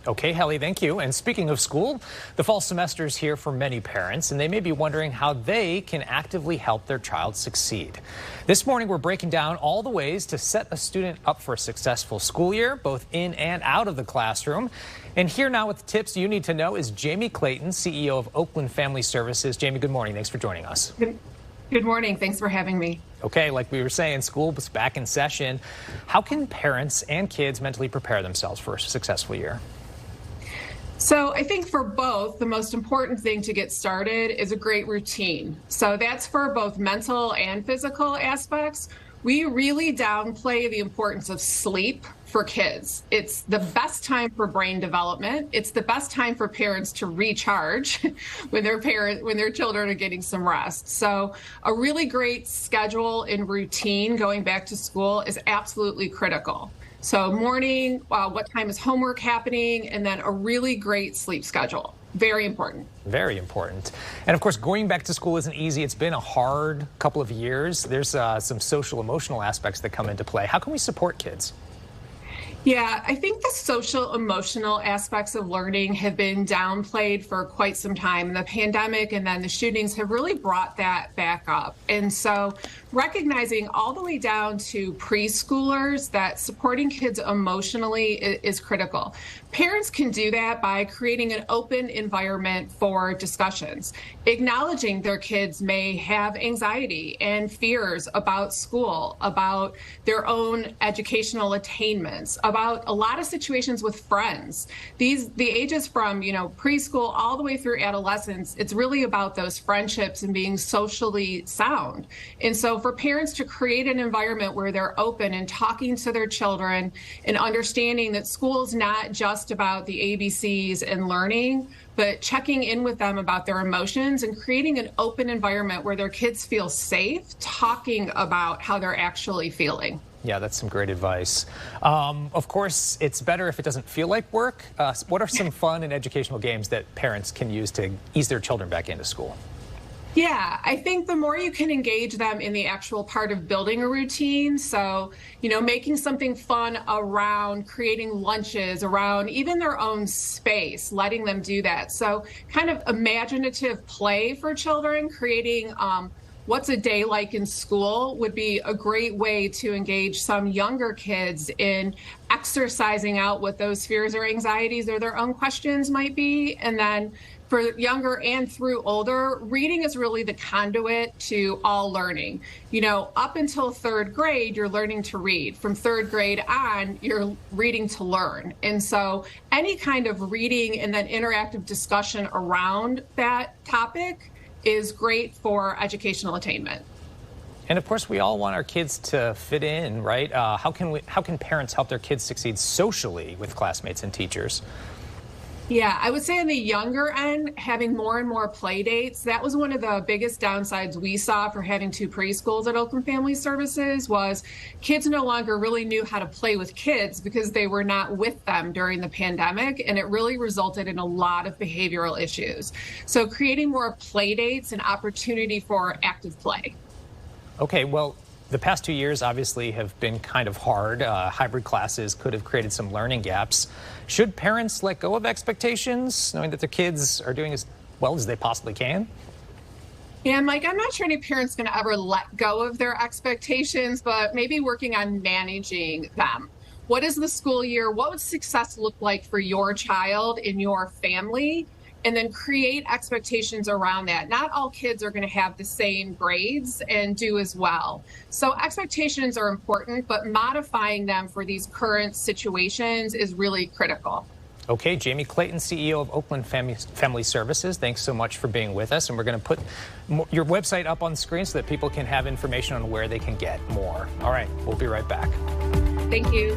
Okay, Helly, thank you. And speaking of school, the fall semester is here for many parents, and they may be wondering how they can actively help their child succeed. This morning, we're breaking down all the ways to set a student up for a successful school year, both in and out of the classroom. And here now with the tips you need to know is Jaimie Clayton, CEO of Oakland Family Services. Jaimie, good morning. Thanks for joining us. Good morning. Thanks for having me. Okay, like we were saying, school was back in session. How can parents and kids mentally prepare themselves for a successful year? So I think for both, the most important thing to get started is a great routine. So that's for both mental and physical aspects. We really downplay the importance of sleep for kids. It's the best time for brain development. It's the best time for parents to recharge when their children are getting some rest. So a really great schedule and routine going back to school is absolutely critical. So morning, what time is homework happening, and then a really great sleep schedule. Very important. Very important. And of course, going back to school isn't easy. It's been a hard couple of years. There's some social emotional aspects that come into play. How can we support kids? Yeah, I think the social emotional aspects of learning have been downplayed for quite some time. The pandemic and then the shootings have really brought that back up. And so recognizing all the way down to preschoolers that supporting kids emotionally is critical. Parents can do that by creating an open environment for discussions, acknowledging their kids may have anxiety and fears about school, about their own educational attainments, about a lot of situations with friends. The ages from, preschool all the way through adolescence, it's really about those friendships and being socially sound. And so for parents to create an environment where they're open and talking to their children and understanding that school is not just about the ABCs and learning, but checking in with them about their emotions and creating an open environment where their kids feel safe talking about how they're actually feeling. Yeah, that's some great advice. Of course, it's better if it doesn't feel like work. What are some fun and educational games that parents can use to ease their children back into school? Yeah, I think the more you can engage them in the actual part of building a routine, so, making something fun around creating lunches, around even their own space, letting them do that. So kind of imaginative play for children, creating what's a day like in school would be a great way to engage some younger kids in exercising out what those fears or anxieties or their own questions might be. And then for younger and through older, reading is really the conduit to all learning. Up until third grade, you're learning to read. From third grade on, you're reading to learn. And so any kind of reading and then interactive discussion around that topic is great for educational attainment. And of course, we all want our kids to fit in, right? How can parents help their kids succeed socially with classmates and teachers? Yeah, I would say on the younger end, having more and more play dates, that was one of the biggest downsides we saw for having two preschools at Oakland Family Services was kids no longer really knew how to play with kids because they were not with them during the pandemic, and it really resulted in a lot of behavioral issues. So creating more play dates and opportunity for active play. Okay, well, the past 2 years obviously have been kind of hard. Hybrid classes could have created some learning gaps. Should parents let go of expectations, knowing that their kids are doing as well as they possibly can? Yeah, Mike, I'm not sure any parent's going to ever let go of their expectations, but maybe working on managing them. What is the school year? What would success look like for your child in your family? And then create expectations around that. Not all kids are going to have the same grades and do as well. So expectations are important, but modifying them for these current situations is really critical. Okay, Jaimie Clayton, CEO of Oakland Family Services, thanks so much for being with us. And we're going to put your website up on the screen so that people can have information on where they can get more. All right, we'll be right back. Thank you.